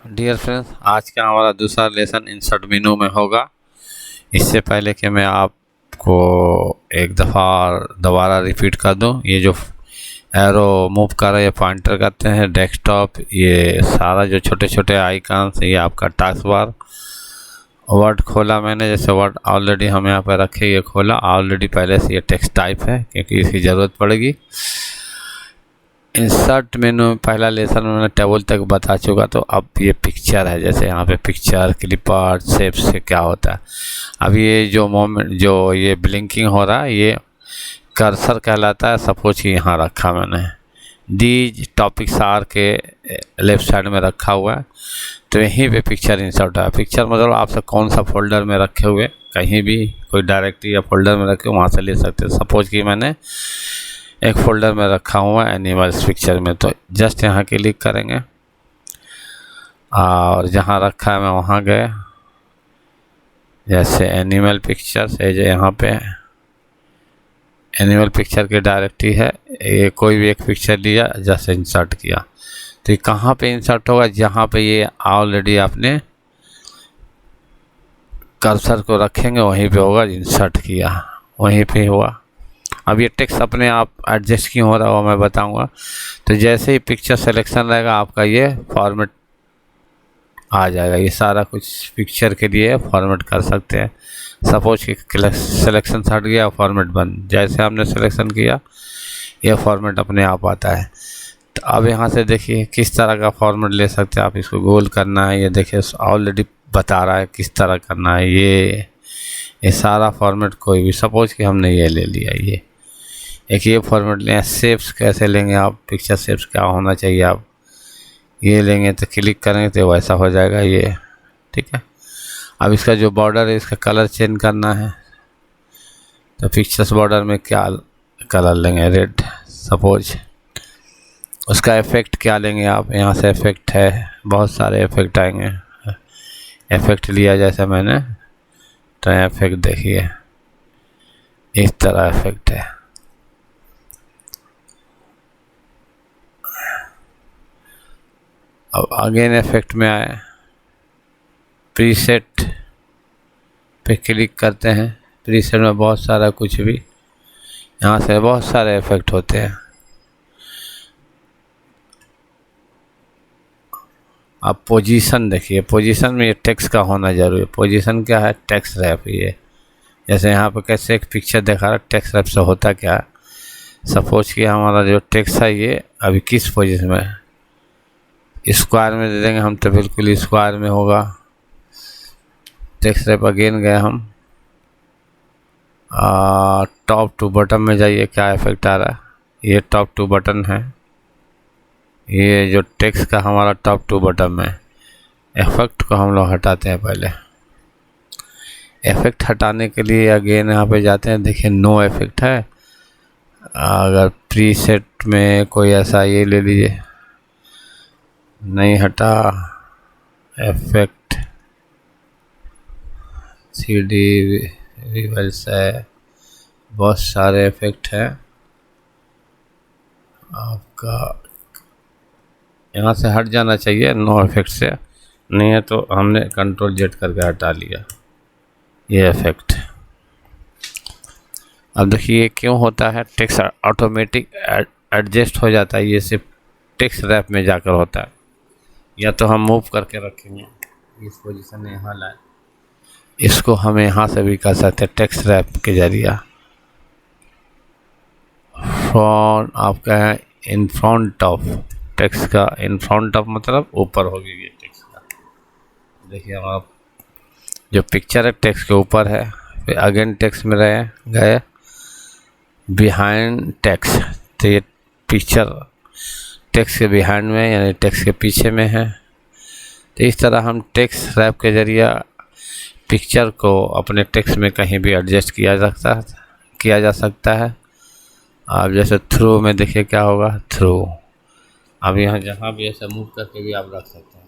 Dear friends, आज का हमारा दूसरा लेसन इंसर्ट मेनू में होगा। इससे पहले कि मैं आपको एक दफ़ा दोबारा रिपीट कर दूं, ये जो एरो मूव कर रहा है, ये पॉइंटर करते हैं डेस्कटॉप। ये सारा जो छोटे छोटे आइकन्स, ये आपका टास्क बार। वर्ड खोला मैंने, जैसे वर्ड ऑलरेडी हम यहाँ पर रखे, ये खोला ऑलरेडी पहले से। ये टेक्स्ट टाइप है क्योंकि इसकी ज़रूरत पड़ेगी। इंसर्ट मेनू में पहला लेसन मैंने टेबल तक बता चुका, तो अब ये पिक्चर है। जैसे यहाँ पे पिक्चर, क्लिप आर्ट, शेप से क्या होता है। अब ये जो मोमेंट, जो ये ब्लिंकिंग हो रहा है, ये कर्सर कहलाता है। सपोज कि यहाँ रखा मैंने, दी टॉपिक्स आर के लेफ़्ट साइड में रखा हुआ है, तो यहीं पे पिक्चर इंसर्ट है। पिक्चर मतलब आपसे कौन सा फोल्डर में रखे हुए, कहीं भी कोई डायरेक्टरी या फोल्डर में रखे वहाँ से ले सकते हैं। सपोज कि मैंने एक फ़ोल्डर में रखा हुआ है एनिमल्स पिक्चर में, तो जस्ट यहाँ क्लिक करेंगे और जहाँ रखा है मैं वहाँ गए। जैसे एनिमल पिक्चर से जो यहाँ पे एनिमल पिक्चर की डायरेक्टरी है, ये कोई भी एक पिक्चर लिया, जस्ट इंसर्ट किया, तो ये कहाँ पे इंसर्ट होगा, जहाँ पे ये ऑलरेडी आपने कर्सर को रखेंगे वहीं पे होगा। इंसर्ट किया वहीं पे हुआ। अब ये टेक्स्ट अपने आप एडजस्ट क्यों हो रहा है वो मैं बताऊंगा। तो जैसे ही पिक्चर सिलेक्शन रहेगा, आपका ये फॉर्मेट आ जाएगा। ये सारा कुछ पिक्चर के लिए फॉर्मेट कर सकते हैं। सपोज कि सिलेक्शन हट गया, फॉर्मेट बंद। जैसे हमने सिलेक्शन किया, ये फॉर्मेट अपने आप आता है। तो अब यहाँ से देखिए किस तरह का फॉर्मेट ले सकते हैं आप। इसको गोल करना है, ये देखिए ऑलरेडी बता रहा है किस तरह करना है। ये सारा फॉर्मेट कोई भी, सपोज कि हमने ये ले लिया, ये फॉर्मेट लें। शेप्स कैसे लेंगे आप, पिक्चर शेप्स क्या होना चाहिए, आप ये लेंगे तो क्लिक करेंगे तो वैसा हो जाएगा ये, ठीक है। अब इसका जो बॉर्डर है, इसका कलर चेंज करना है, तो पिक्चर्स बॉर्डर में क्या कलर लेंगे, रेड सपोज। उसका इफ़ेक्ट क्या लेंगे आप, यहाँ से इफ़ेक्ट है, बहुत सारे इफ़ेक्ट आएंगे। इफ़ेक्ट लिया जैसे मैंने, तो इफ़ेक्ट देखिए इस तरह इफ़ेक्ट है। अब अगेन इफेक्ट में आए, प्रीसेट पे क्लिक करते हैं। प्रीसेट में बहुत सारा कुछ भी, यहाँ से बहुत सारे इफेक्ट होते हैं। अब पोजीशन देखिए, पोजीशन में ये टेक्स्ट का होना जरूरी है। पोजीशन क्या है, टेक्स्ट रैप। ये जैसे यहाँ पे कैसे एक पिक्चर दिखा रहा है, टेक्स्ट रैप से होता क्या है। सपोज कि हमारा जो टेक्स्ट है ये अभी किस पोजीशन में है, स्क्वायर में दे देंगे हम, तो बिल्कुल स्क्वायर में होगा। टेक्स्ट रैप अगेन गए हम, टॉप टू बटन में जाइए, क्या इफेक्ट आ रहा है, ये टॉप टू बटन है। ये जो टेक्स्ट का हमारा टॉप टू बटन में इफेक्ट को हम लोग हटाते हैं। पहले इफेक्ट हटाने के लिए अगेन यहाँ पे जाते हैं, देखिए नो इफेक्ट है। अगर प्रीसेट में कोई ऐसा ये ले लीजिए, नहीं हटा इफेक्ट, CD रिवर्स है, बहुत सारे इफेक्ट हैं आपका। यहाँ से हट जाना चाहिए नो इफेक्ट से, नहीं है तो हमने कंट्रोल Z करके हटा लिया ये इफेक्ट। अब देखिए क्यों होता है, टेक्स्ट ऑटोमेटिक एडजस्ट हो जाता है। ये सिर्फ टेक्स्ट रैप में जाकर होता है, या तो हम मूव करके रखेंगे इस पोजीशन में, यहाँ लाए। इसको हम यहाँ से भी कर सकते हैं टेक्स्ट रैप के जरिए। फ्रंट आपका है इन फ्रंट ऑफ टेक्स्ट का, इन फ्रंट ऑफ मतलब ऊपर होगी ये टेक्स्ट का। देखिए हमारा जो पिक्चर है टेक्स्ट के ऊपर है, फिर अगेन टेक्स्ट में गए बिहाइंड टेक्स्ट, तो ये पिक्चर टेक्स्ट के बिहाइंड में यानी टेक्स्ट के पीछे में है। तो इस तरह हम टेक्स्ट रैप के जरिए पिक्चर को अपने टेक्स्ट में कहीं भी एडजस्ट किया जा सकता है। अब जैसे थ्रू में देखिए क्या होगा, थ्रू। अब यहाँ जहाँ भी ऐसे मूव करके भी आप रख सकते हैं।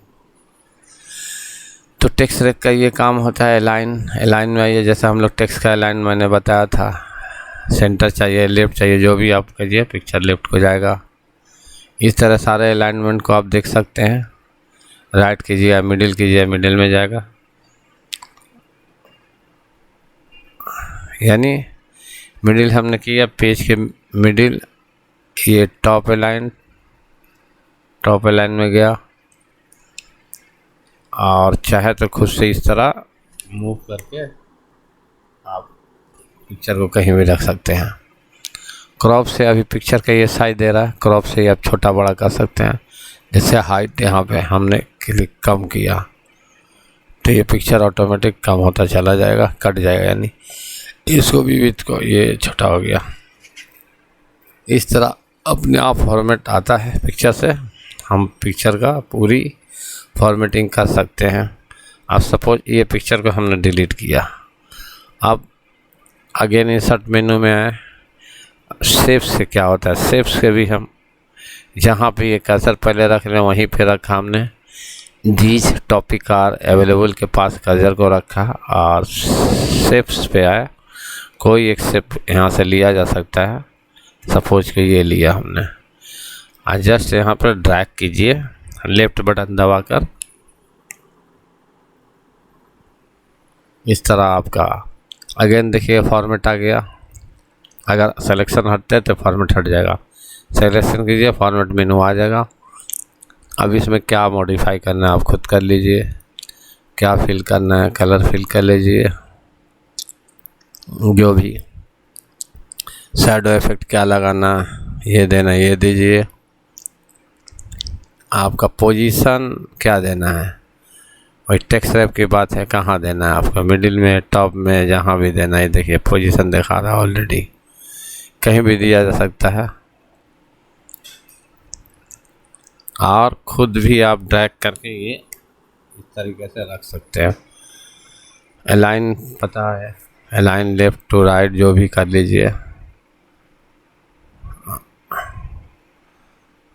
तो टेक्स्ट रैप का ये काम होता है। अलाइन में आइए, जैसे हम लोग टेक्स्ट का अलाइन मैंने बताया था, सेंटर चाहिए, लेफ्ट चाहिए, जो भी आप करिए पिक्चर लेफ्ट को जाएगा। इस तरह सारे अलाइनमेंट को आप देख सकते हैं। राइट कीजिए, मिडिल कीजिए, मिडिल में जाएगा। यानी मिडिल हमने किया, पेज के मिडिल, ये टॉप अलाइन में गया, और चाहे तो खुद से इस तरह मूव करके आप पिक्चर को कहीं भी रख सकते हैं। क्रॉप से अभी पिक्चर का ये साइज दे रहा है, क्रॉप से आप छोटा बड़ा कर सकते हैं। जैसे हाइट यहाँ पे हमने क्लिक कम किया तो ये पिक्चर ऑटोमेटिक कम होता चला जाएगा, कट जाएगा, यानी इसको भी विड्थ को ये छोटा हो गया। इस तरह अपने आप फॉर्मेट आता है पिक्चर से, हम पिक्चर का पूरी फॉर्मेटिंग कर सकते हैं। अब सपोज ये पिक्चर को हमने डिलीट किया, अब अगेन इंसर्ट मेनू में आए, शेप्स से क्या होता है, शेप्स के भी हम जहाँ पे ये कर्सर पहले रख लें वहीं पे रखा हमने, दीज टॉपिक आर अवेलेबल के पास कर्सर को रखा और शेप्स पे आया, कोई एक शेप यहाँ से लिया जा सकता है। सपोज कि ये लिया हमने, और जस्ट यहाँ पर ड्रैग कीजिए लेफ्ट बटन दबाकर, इस तरह आपका अगेन देखिए फॉर्मेट आ गया। अगर सिलेक्शन हटते तो फॉर्मेट हट जाएगा, सिलेक्शन कीजिए फॉर्मेट मेनू आ जाएगा। अब इसमें क्या मॉडिफाई करना है आप खुद कर लीजिए, क्या फिल करना है कलर फिल कर लीजिए, जो भी शैडो इफेक्ट क्या लगाना है ये देना ये दीजिए, आपका पोजीशन क्या देना है, वही टेक्स्ट रैप की बात है, कहाँ देना है आपका, मिडिल में, टॉप में, जहाँ भी देना है। देखिए पोजीशन दिखा रहा है ऑलरेडी, कहीं भी दिया जा सकता है। और खुद भी आप ड्रैग करके ये इस तरीके से रख सकते हैं। अलाइन पता है, अलाइन लेफ्ट टू राइट जो भी कर लीजिए,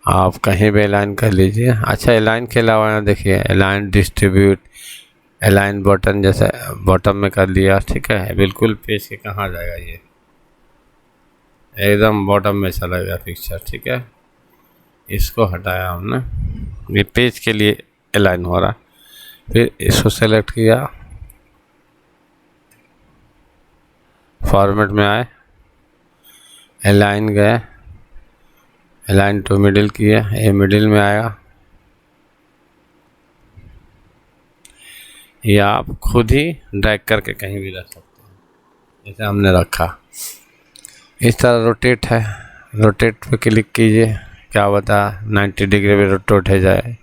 आप कहीं भी अलाइन कर लीजिए। अच्छा, अलाइन के अलावा देखिए अलाइन डिस्ट्रीब्यूट, अलाइन बटन जैसे बॉटम में कर लिया, ठीक है, बिल्कुल पेज के कहाँ जाएगा, ये एकदम बॉटम में चला गया पिक्चर, ठीक है। इसको हटाया हमने, ये पेज के लिए अलाइन हो रहा है। फिर इसको सेलेक्ट किया, फॉर्मेट में आए, अलाइन गए, अलाइन टू मिडिल किया, ये मिडिल में आएगा। या आप खुद ही ड्रैग करके कहीं भी रख सकते हैं, जैसे हमने रखा। इस तरह रोटेट है, रोटेट पे क्लिक कीजिए, क्या बता 90 डिग्री पे रोटेट हो जाए,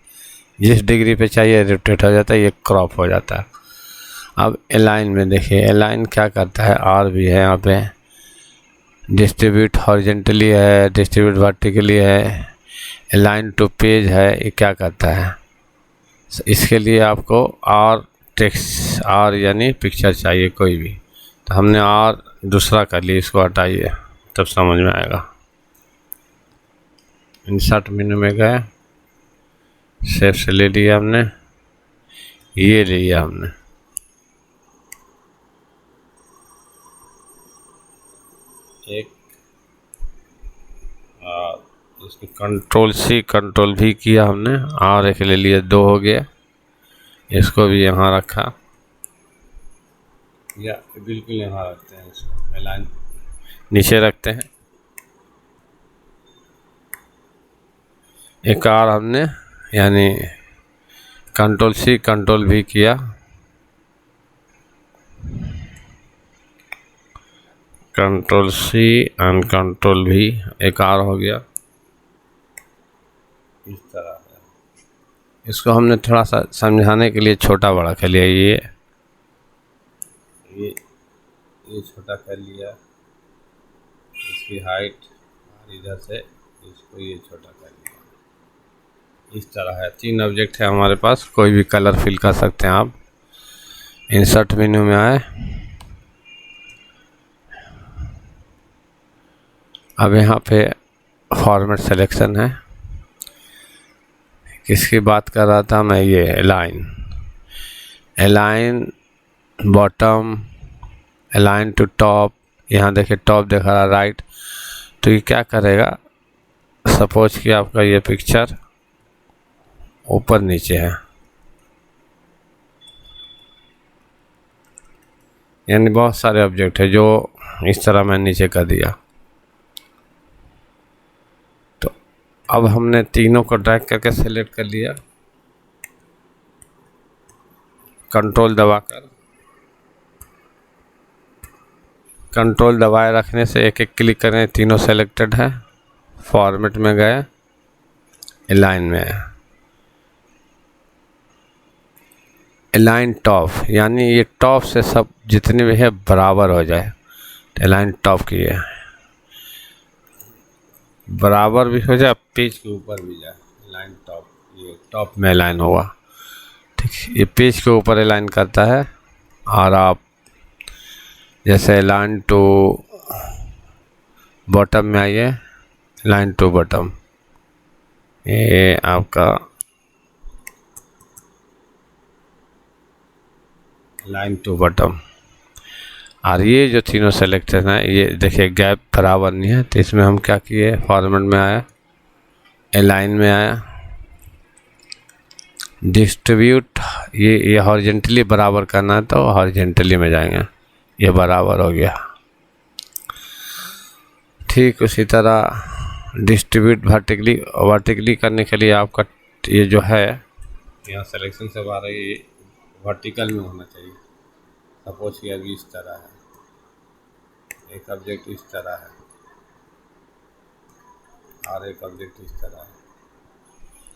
जिस डिग्री पे चाहिए रोटेट हो जाता है, ये क्रॉप हो जाता है। अब अलाइन में देखिए अलाइन क्या करता है, और भी है यहाँ पे, डिस्ट्रीब्यूट हॉरिजेंटली है, डिस्ट्रीब्यूट वर्टिकली है, अलाइन टू पेज है, ये क्या करता है। इसके लिए आपको और टेक्स्ट और यानी पिक्चर चाहिए कोई भी, तो हमने और दूसरा कर लिया, इसको हटाइए तब समझ में आएगा। इंसर्ट मेनू में गए, शेप से ले लिया हमने, ये लिया हमने, एक, और इसको कंट्रोल सी कंट्रोल भी किया हमने, और एक ले लिया, 2 हो गया। इसको भी यहाँ रखा, या बिल्कुल यहाँ रखते हैं, इसको अलाइन नीचे रखते हैं। एक और हमने यानी कंट्रोल सी कंट्रोल भी किया, कंट्रोल सी एंड कंट्रोल भी एक और हो गया। इस तरह है, इसको हमने थोड़ा सा समझाने के लिए छोटा बड़ा कर लिया, ये छोटा कर लिया, इसकी हाइट, और इधर से इसको ये छोटा कर लिया। इस तरह है, 3 ऑब्जेक्ट है हमारे पास, कोई भी कलर फिल कर सकते हैं आप। इंसर्ट मेन्यू में आए, अब यहाँ पे फॉर्मेट सिलेक्शन है, किसकी बात कर रहा था मैं, ये align bottom, align to top, यहाँ देखिए टॉप दिखा रहा राइट, तो ये क्या करेगा, सपोज कि आपका ये पिक्चर ऊपर नीचे है, यानी बहुत सारे ऑब्जेक्ट है जो इस तरह मैं नीचे कर दिया। तो अब हमने तीनों को ड्रैग करके सेलेक्ट कर लिया, कंट्रोल दबाकर। कंट्रोल दबाए रखने से एक एक क्लिक करें, तीनों सेलेक्टेड है। फॉर्मेट में गए, अलाइन में है, अलाइन टॉप, यानी ये टॉप से सब जितने भी है बराबर हो जाए। अलाइन टॉप की है, बराबर भी हो जाए, पेज के ऊपर भी जाए। अलाइन टॉप, ये टॉप में अलाइन होगा, ठीक। ये पेज के ऊपर अलाइन करता है। और आप जैसे अलाइन टू बॉटम में आइए, अलाइन टू बॉटम, ये आपका लाइन टू बॉटम। और ये जो तीनों सेलेक्टेड हैं, ये देखिए गैप बराबर नहीं है, तो इसमें हम क्या किए, फॉर्मेट में आया, अलाइन में आया, डिस्ट्रीब्यूट, ये हॉरिजेंटली बराबर करना है तो हॉरिजेंटली में जाएंगे, ये बराबर हो गया। ठीक उसी तरह डिस्ट्रीब्यूट वर्टिकली करने के लिए आपका ये जो है यहाँ सिलेक्शन से बाहर ये वर्टिकल में होना चाहिए। सपोज कि अभी इस तरह है, एक ऑब्जेक्ट इस तरह है और एक ऑब्जेक्ट इस तरह है,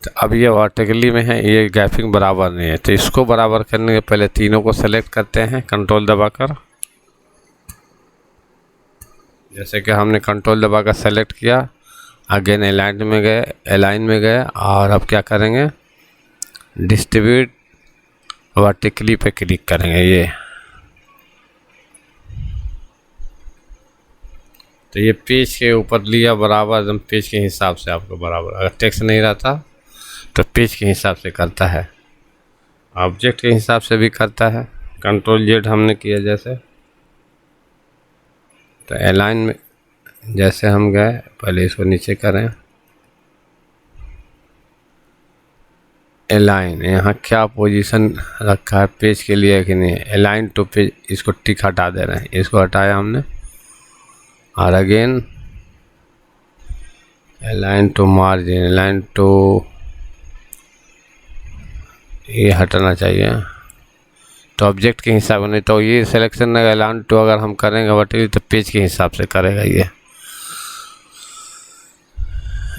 तो अब ये वर्टिकली में है, ये गैपिंग बराबर नहीं है। तो इसको बराबर करने के पहले तीनों को सेलेक्ट करते हैं कंट्रोल दबाकर। जैसे कि हमने कंट्रोल दबाकर सेलेक्ट किया, अगेन अलाइन में गए और अब क्या करेंगे, डिस्ट्रीब्यूट वर्टिकली पे क्लिक करेंगे ये। तो ये पेज के ऊपर लिया बराबर, एकदम पेज के हिसाब से आपको बराबर। अगर टेक्स्ट नहीं रहता तो पेज के हिसाब से करता है, ऑब्जेक्ट के हिसाब से भी करता है। कंट्रोल जेड हमने किया जैसे, तो अलाइन में जैसे हम गए, पहले इसको नीचे करें, अलाइन, यहाँ क्या पोजीशन रखा है पेज के लिए कि नहीं, अलाइन टू पेज, इसको टिक हटा दे रहे हैं, इसको हटाया हमने। और again align to margin, align to, ये हटाना चाहिए, तो ऑब्जेक्ट के हिसाब नहीं तो ये सिलेक्शन अलाइन टू अगर हम करेंगे वर्टिकली तो पेज के हिसाब से करेगा ये।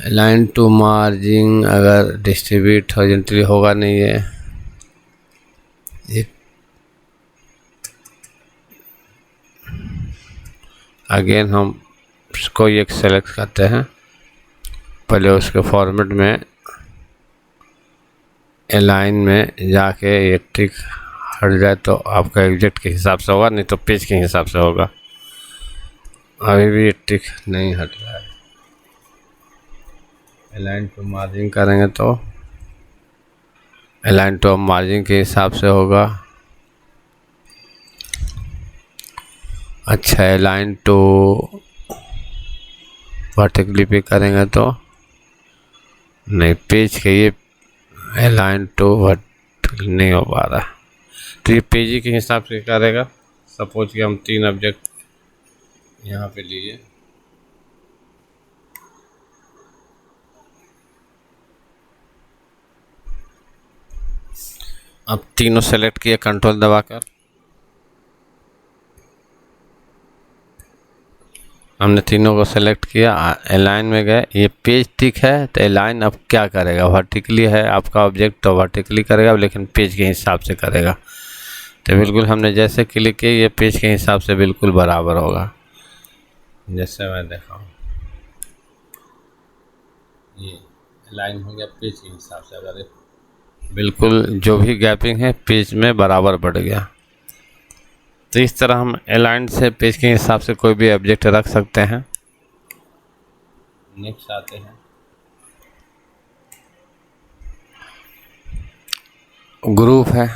अलाइन टू मार्जिन अगर डिस्ट्रीब्यूट हॉरिजॉन्टली होगा नहीं है ये। अगेन हम इसको एक सेलेक्ट करते हैं, पहले उसके फॉर्मेट में अलाइन में जाके ये टिक हट जाए तो आपका एग्जेक्ट के हिसाब से होगा, नहीं तो पेज के हिसाब से होगा। अभी भी ये टिक नहीं हट रहा है। अलाइन टू मार्जिन करेंगे तो अलाइन टू मार्जिन के हिसाब से होगा। अच्छा, अलाइन टू वर्टिकली पे करेंगे तो नहीं, पेज के ये अलाइन टू वर्टिकली नहीं हो पा रहा, तो ये पेज के हिसाब से करेगा। सपोज कि हम 3 ऑब्जेक्ट यहाँ पे लिए, अब तीनों सेलेक्ट किए कंट्रोल दबाकर, हमने तीनों को सेलेक्ट किया, अलाइन में गए, ये पेज टिक है तो अलाइन अब क्या करेगा, वर्टिकली है आपका ऑब्जेक्ट तो वर्टिकली करेगा, लेकिन पेज के हिसाब से करेगा। तो बिल्कुल हमने जैसे क्लिक किया ये पेज के हिसाब से बिल्कुल बराबर होगा। जैसे मैं दिखाऊं, ये अलाइन हो गया पेज के हिसाब से, अगर बिल्कुल जो भी गैपिंग है पेज में बराबर बढ़ गया। तो इस तरह हम अलाइन से पेज के हिसाब से कोई भी ऑब्जेक्ट रख सकते हैं। नेक्स्ट आते हैं, ग्रुप है,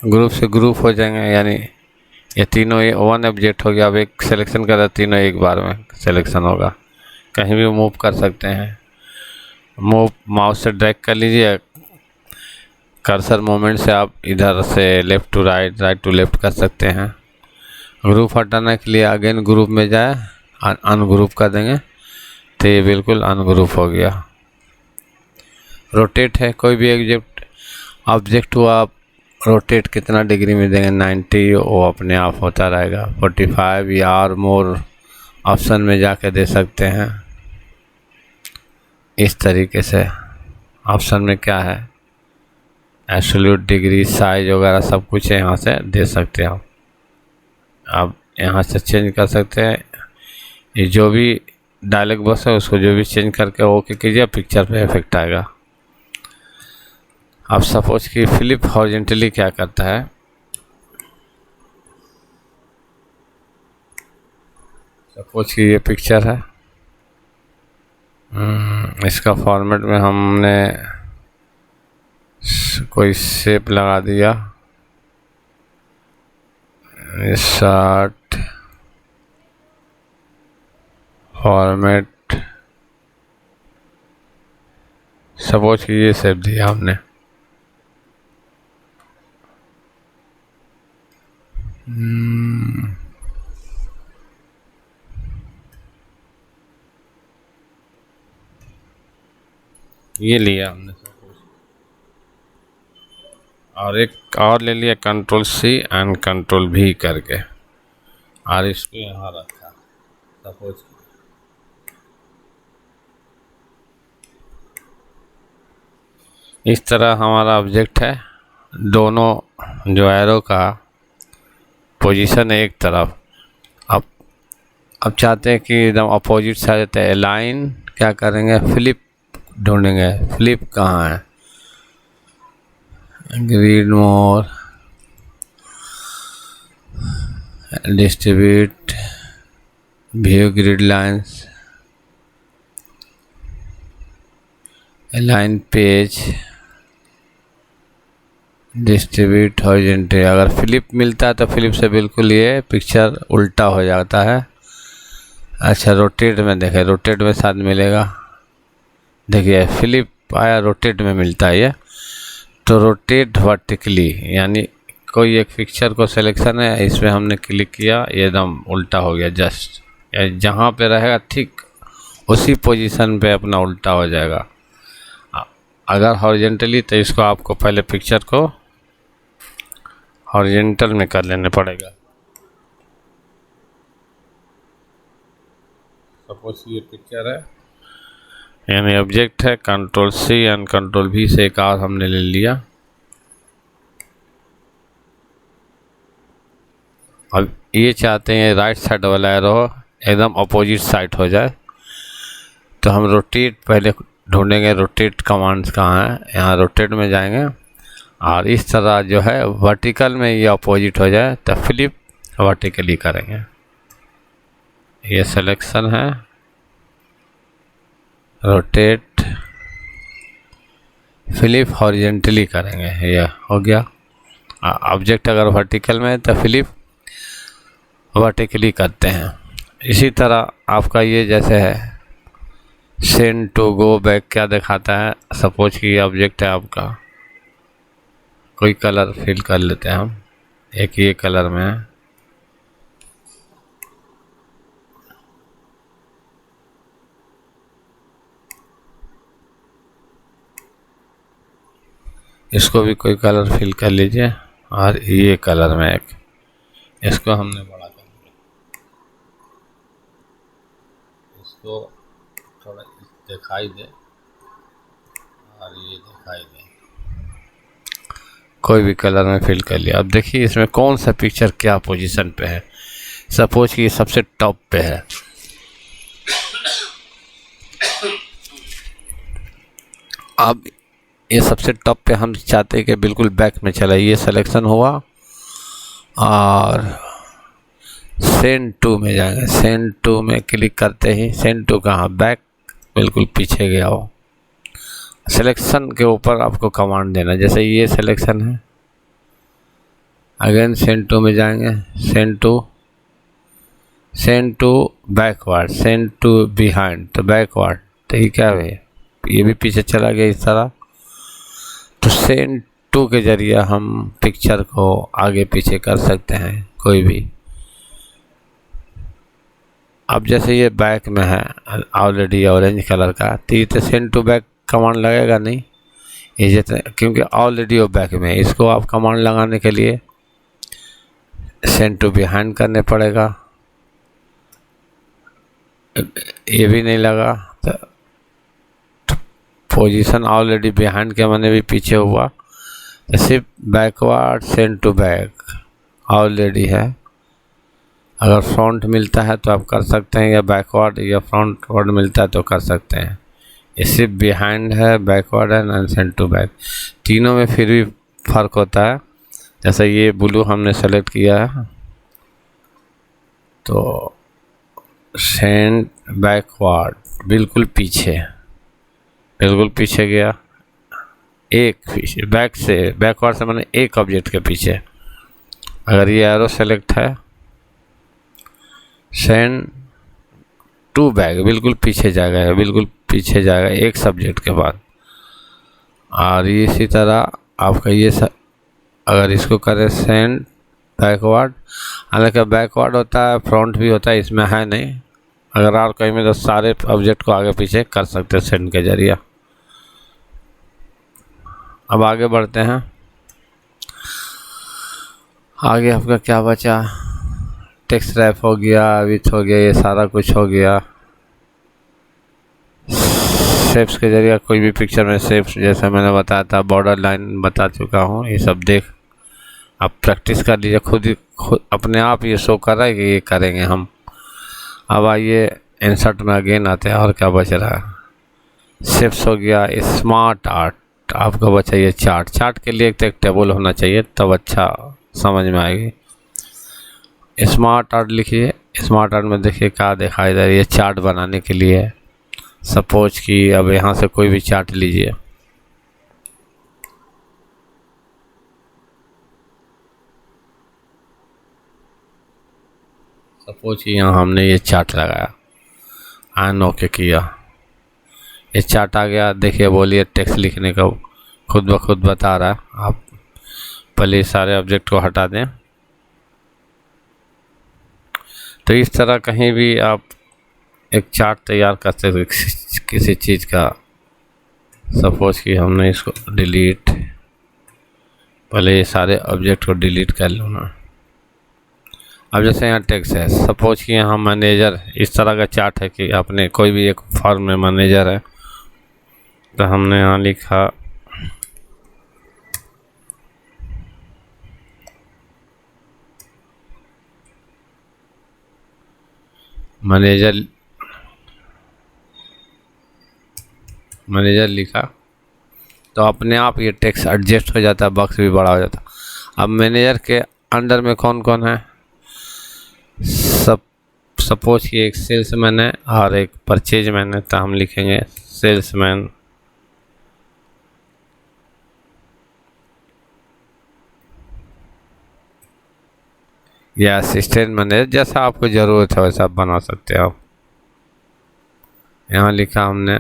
ग्रुप से ग्रुप हो जाएंगे, यानी ये तीनों ये वन ऑब्जेक्ट हो गया। अब एक सिलेक्शन करा, तीनों एक बार में सिलेक्शन होगा, कहीं भी मूव कर सकते हैं। मूव माउस से ड्रैग कर लीजिए, कर्सर मूवमेंट से आप इधर से left to right, right to left कर सकते हैं। ग्रुप हटाने के लिए अगेन ग्रुप में जाए, अनग्रुप कर देंगे तो ये बिल्कुल अनग्रुप हो गया। रोटेट है, कोई भी ऑब्जेक्ट हुआ, आप रोटेट कितना डिग्री में देंगे 90, वो अपने आप होता रहेगा। 45 या और मोर ऑप्शन में जाके दे सकते हैं। इस तरीके से ऑप्शन में क्या है, एब्सोल्यूट डिग्री, साइज वगैरह सब कुछ है, यहाँ से दे सकते हैं आप यहाँ से चेंज कर सकते हैं। ये जो भी डायलॉग बॉक्स है उसको जो भी चेंज करके ओके कीजिए, पिक्चर पे इफेक्ट आएगा। अब सपोज कि फ्लिप हॉरिजॉन्टली क्या करता है, सपोज कि ये पिक्चर है, इसका फॉर्मेट में हमने कोई शेप लगा दिया, शार्ट फॉर्मेट, सपोज कि ये शेप दिया हमने। ये लिया हमने और एक और ले लिया control C and control V करके, और इसको यहाँ रखा। सपोज इस तरह हमारा ऑब्जेक्ट है, दोनों जो एरो का पोजीशन है एक तरफ। अब चाहते हैं कि एकदम अपोजिट साइड है, लाइन क्या करेंगे, फ्लिप ढूंढेंगे। फ्लिप कहाँ है, grid more, distribute, view grid lines, line page, distribute horizontally. अगर फ्लिप मिलता है तो फ्लिप से बिल्कुल ये पिक्चर उल्टा हो जाता है। अच्छा रोटेट में देखें, रोटेट में साथ मिलेगा, देखिए फ्लिप आया, रोटेट में मिलता है ये। तो रोटेट वर्टिकली, यानी कोई एक पिक्चर को सिलेक्शन है, इसमें हमने क्लिक किया, ये एकदम उल्टा हो गया, जस्ट जहाँ पे रहेगा ठीक उसी पोजीशन पे अपना उल्टा हो जाएगा। अगर हॉरिजॉन्टली तो इसको आपको पहले पिक्चर को हॉरिजॉन्टल में कर लेने पड़ेगा। सपोज ये पिक्चर है, यानी ऑब्जेक्ट है, control C and control V से एक और हमने ले लिया। अब ये चाहते हैं राइट साइड वाला एरो एकदम अपोजिट साइड हो जाए, तो हम रोटेट पहले ढूंढेंगे, रोटेट कमांड्स कहाँ है, यहाँ रोटेट में जाएंगे और इस तरह जो है वर्टिकल में ये अपोजिट हो जाए तो फ्लिप वर्टिकली करेंगे। ये सिलेक्शन है, रोटेट, फ्लिप हॉरिजॉन्टली करेंगे, ये हो गया। ऑब्जेक्ट अगर वर्टिकल में है तो फ्लिप वर्टिकली करते हैं। इसी तरह आपका ये जैसे है सेंड टू गो बैक क्या दिखाता है, सपोज कि ये ऑब्जेक्ट है आपका, कोई कलर फिल कर लेते हैं हम, एक ये कलर में है, इसको भी कोई कलर फिल कर लीजिए, और ये कलर में एक, इसको हमने बड़ा कर दिया, इसको थोड़ा दिखाई दे और ये दिखाई दे, कोई भी कलर में फिल कर लिया। अब देखिए इसमें कौन सा पिक्चर क्या पोजीशन पे है। सपोज कि ये सबसे टॉप पे है, अब ये सबसे टॉप पे हम चाहते हैं कि बिल्कुल बैक में चला, ये सिलेक्शन हुआ और सेंड टू में जाएंगे। सेंड टू में क्लिक करते ही सेंड टू कहाँ, बैक बिल्कुल पीछे गया हो। सिलेक्शन के ऊपर आपको कमांड देना, जैसे ये सिलेक्शन है, अगेन सेंड टू में जाएंगे, send to backward, send to behind, तो बैकवर्ड, तो ये क्या है, ये भी पीछे चला गया इस तरह। तो सेंड टू के जरिए हम पिक्चर को आगे पीछे कर सकते हैं कोई भी। अब जैसे ये बैक में है ऑलरेडी ऑरेंज कलर का, तो ये तो सेंड टू बैक कमांड लगेगा नहीं, ये जैसे क्योंकि ऑलरेडी वो बैक में है। इसको आप कमांड लगाने के लिए सेंड टू बिहाइंड करने पड़ेगा, ये भी नहीं लगा तो पोजीशन ऑलरेडी बिहाइंड के माने भी पीछे हुआ, तो सिर्फ backward send to back already है। अगर फ्रंट मिलता है तो आप कर सकते हैं, या बैकवर्ड या फ्रंट वर्ड मिलता है तो कर सकते हैं। ये सिर्फ बिहाइंड है, बैकवर्ड है, एंड सेंड टू बैक, तीनों में फिर भी फ़र्क होता है। जैसे ये ब्लू हमने सेलेक्ट किया है तो सेंड बैकवर्ड बिल्कुल पीछे, बिल्कुल पीछे गया, एक पीछे बैक से बैकवर्ड से मैंने एक ऑब्जेक्ट के पीछे। अगर ये एरो सेलेक्ट है सेंड टू बैक बिल्कुल पीछे जाएगा, बिल्कुल पीछे जाएगा एक सब्जेक्ट के बाद। और इसी तरह आपका ये अगर इसको करें सेंड बैकवर्ड, हालांकि बैकवर्ड होता है फ्रंट भी होता है, इसमें है नहीं। अगर और कहीं में तो सारे ऑब्जेक्ट को आगे पीछे कर सकते हैं सेंड के जरिए। अब आगे बढ़ते हैं, आगे आपका क्या बचा, टेक्स्ट रैप हो गया, विथ हो गया, ये सारा कुछ हो गया। शेप्स के जरिए कोई भी पिक्चर में शेप्स, जैसे मैंने बताया था बॉर्डर लाइन बता चुका हूँ, ये सब देख आप प्रैक्टिस कर लीजिए, खुद अपने आप ये शो कर रहा है कि ये करेंगे हम। अब आइए इंसर्ट में अगेन आते हैं, और क्या बच रहा है, शेप्स हो गया, स्मार्ट आर्ट आपका बचा ये चार्ट। चार्ट के लिए एक टेबल होना चाहिए तब अच्छा समझ में आएगी। स्मार्ट आर्ट लिखिए, स्मार्ट आर्ट में देखिए क्या दिखाई दे रहा है, ये चार्ट बनाने के लिए। सपोज कि अब यहाँ से कोई भी चार्ट लीजिए, सपोज कि यहाँ हमने ये चार्ट लगाया, एंड ओके किया, ये चार्ट आ गया। देखिए बोलिए टेक्स्ट लिखने का खुद ब खुद बता रहा है। आप पहले सारे ऑब्जेक्ट को हटा दें। तो इस तरह कहीं भी आप एक चार्ट तैयार कर सकते किसी चीज़ का। सपोज कि हमने इसको डिलीट, पहले ये सारे ऑब्जेक्ट को डिलीट कर लो ना। अब जैसे यहाँ टेक्स्ट है, सपोज कि यहाँ मैनेजर, इस तरह का चार्ट है कि आपने कोई भी एक फॉर्म में मैनेजर है, तो हमने यहाँ लिखा मैनेजर लिखा, तो अपने आप ये टेक्स्ट एडजस्ट हो जाता है, बॉक्स भी बड़ा हो जाता है। अब मैनेजर के अंडर में कौन कौन है, सपोज कि एक सेल्समैन है और एक परचेज मैन है, तो हम लिखेंगे सेल्समैन। या असिस्टेंट मैनेजर, जैसा आपको ज़रूरत है वैसा आप बना सकते हो। यहाँ लिखा हमने,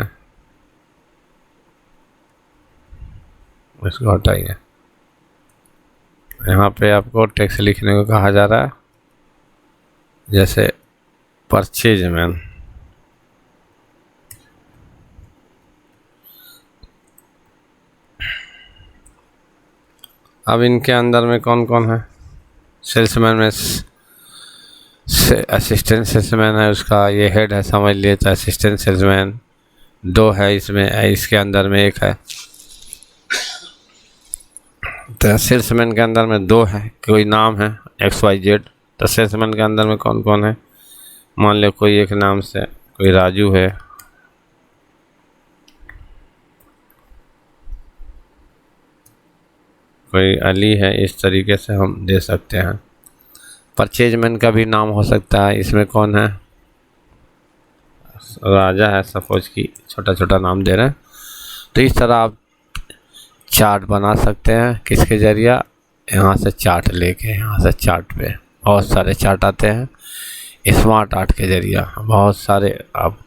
इसको हटाइए, यहाँ पे आपको टेक्स्ट लिखने को कहा जा रहा है, जैसे परचेज मैन। अब इनके अंदर में कौन कौन है, सेल्समैन में असिस्टेंट सेल्समैन है, उसका ये हेड है समझ लिए, तो असिस्टेंट सेल्समैन दो है इसमें, इसके अंदर में एक है। तो सेल्समैन के अंदर में दो है, कोई नाम है XYZ, तो सेल्समैन के अंदर में कौन कौन है, मान लो कोई एक नाम से, कोई राजू है, कोई अली है, इस तरीके से हम दे सकते हैं। परचेजमैन का भी नाम हो सकता है, इसमें कौन है, राजा है, सपोज कि छोटा छोटा नाम दे रहे हैं। तो इस तरह आप चार्ट बना सकते हैं, किसके जरिए, यहाँ से चार्ट लेके, यहाँ से चार्ट पे बहुत सारे चार्ट आते हैं, स्मार्ट आर्ट के जरिए बहुत सारे आप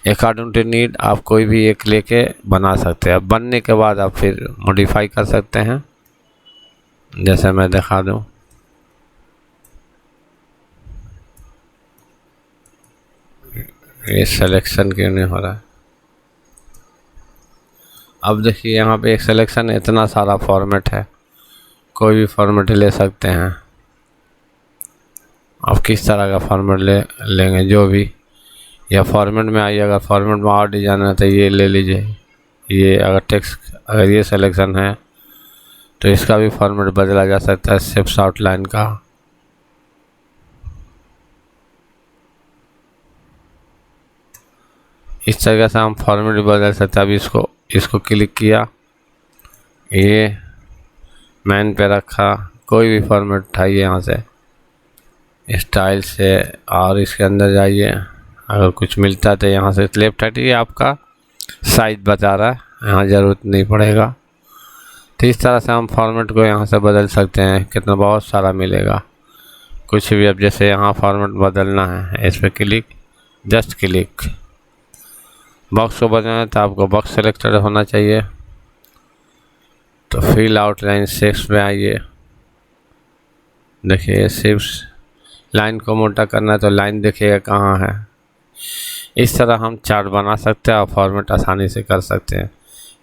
अकॉर्डिंग टू नीड आप कोई भी एक लेके बना सकते हैं। बनने के बाद आप फिर मॉडिफाई कर सकते हैं, जैसे मैं दिखा दूँ। ये सिलेक्शन क्यों नहीं हो रहा है? अब देखिए यहाँ पे एक सिलेक्शन, इतना सारा फॉर्मेट है, कोई भी फॉर्मेट ले सकते हैं। आप किस तरह का फॉर्मेट लेंगे जो भी, या फॉर्मेट में आइए, अगर फॉर्मेट में और डिजाइन है तो ये ले लीजिए। ये अगर टेक्स्ट, अगर ये सिलेक्शन है तो इसका भी फॉर्मेट बदला जा सकता है, सिर्फ आउटलाइन का। इस तरह से हम फॉर्मेट बदल सकते हैं। अभी इसको क्लिक किया, ये मैन पे रखा, कोई भी फॉर्मेट उठाइए यहाँ से स्टाइल से, और इसके अंदर जाइए, अगर कुछ मिलता है तो यहाँ से लेफ्ट हटिए, आपका साइज बता रहा है, यहाँ ज़रूरत नहीं पड़ेगा। तो इस तरह से हम फॉर्मेट को यहाँ से बदल सकते हैं, कितना बहुत सारा मिलेगा कुछ भी। अब जैसे यहाँ फॉर्मेट बदलना है, इस पर क्लिक, जस्ट क्लिक, बॉक्स को बदलना है तो आपको बॉक्स सेलेक्टेड होना चाहिए। तो फिल आउटलाइन 6 में आइए, देखिए सिर्फ लाइन को मोटा करना है तो लाइन देखिएगा कहाँ है। इस तरह हम चार्ट बना सकते हैं और फॉर्मेट आसानी से कर सकते हैं।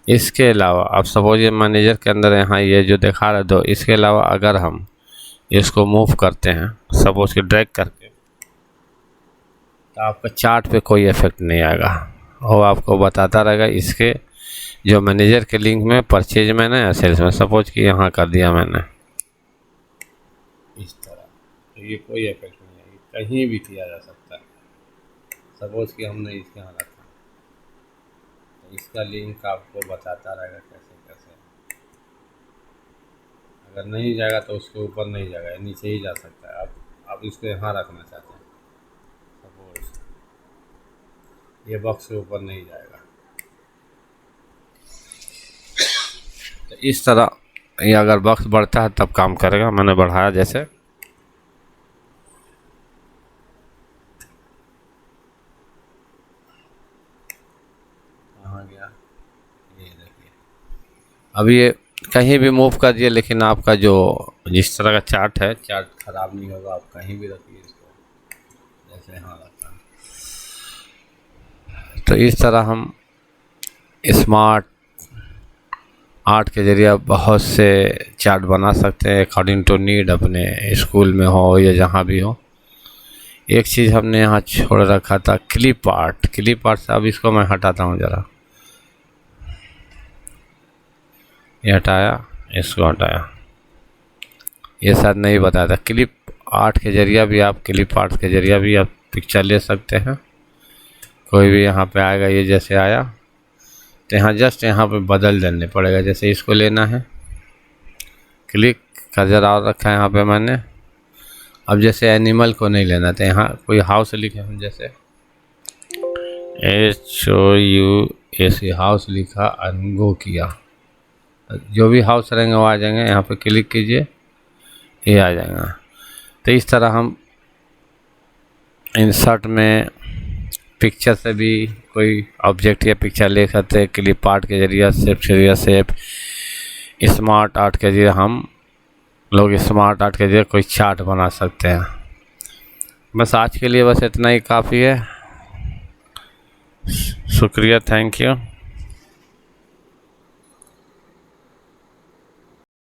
इसके अलावा आप सपोज ये मैनेजर के अंदर यहाँ ये जो दिखा रहे दो, इसके अलावा अगर हम इसको मूव करते हैं सपोज कि ड्रैग करके, तो आपका चार्ट पे कोई इफेक्ट नहीं आएगा, वो आपको बताता रहेगा इसके जो मैनेजर के लिंक में परचेज मैंने या सेल्स में, सपोज कि यहाँ कर दिया मैंने इस तरह, तो ये कोई इफेक्ट नहीं है, कहीं भी किया जा सकता है। सपोज कि हमने इसके यहाँ रखा तो इसका लिंक आपको बताता रहेगा कैसे कैसे। अगर नहीं जाएगा तो उसके ऊपर नहीं जाएगा, नीचे ही जा सकता है। आप इसको यहाँ रखना चाहते हैं, सपोज ये बॉक्स के ऊपर नहीं जाएगा। तो इस तरह ये अगर बॉक्स बढ़ता है तब काम करेगा। मैंने बढ़ाया, जैसे कहाँ गया, ये देखिए अभी ये कहीं भी मूव कर दिए, लेकिन आपका जो जिस तरह का चार्ट है, चार्ट खराब नहीं होगा। आप कहीं भी रखिए इसको, जैसे यहाँ रखा। तो इस तरह हम स्मार्ट आर्ट के ज़रिए बहुत से चार्ट बना सकते हैं अकॉर्डिंग टू नीड, अपने स्कूल में हो या जहाँ भी हो। एक चीज़ हमने यहाँ छोड़ रखा था, क्लिप आर्ट। क्लिप आर्ट से अब इसको मैं हटाता हूँ ज़रा, ये हटाया, इसको हटाया, ये शायद नहीं बताया था। क्लिप आर्ट के ज़रिए भी आप पिक्चर ले सकते हैं। कोई भी यहाँ पे आएगा, ये जैसे आया तो यहाँ जस्ट यहाँ पे बदल देने पड़ेगा। जैसे इसको लेना है, क्लिक कर्सर और रखा है यहाँ पे मैंने। अब जैसे एनिमल को नहीं लेना था, यहाँ कोई हाउस लिखे हम, जैसे HOUS हाउस लिखा, अनगो किया, जो भी हाउस रहेंगे वो आ जाएंगे। यहाँ पे क्लिक कीजिए, ये आ जाएगा। तो इस तरह हम इंसर्ट में पिक्चर से भी कोई ऑब्जेक्ट या पिक्चर ले सकते हैं। क्लिप आर्ट के जरिए शेप स्मार्ट आर्ट के जरिए हम लोग स्मार्ट आर्ट के जरिए कोई चार्ट बना सकते हैं। बस आज के लिए बस इतना ही काफ़ी है। शुक्रिया, थैंक यू।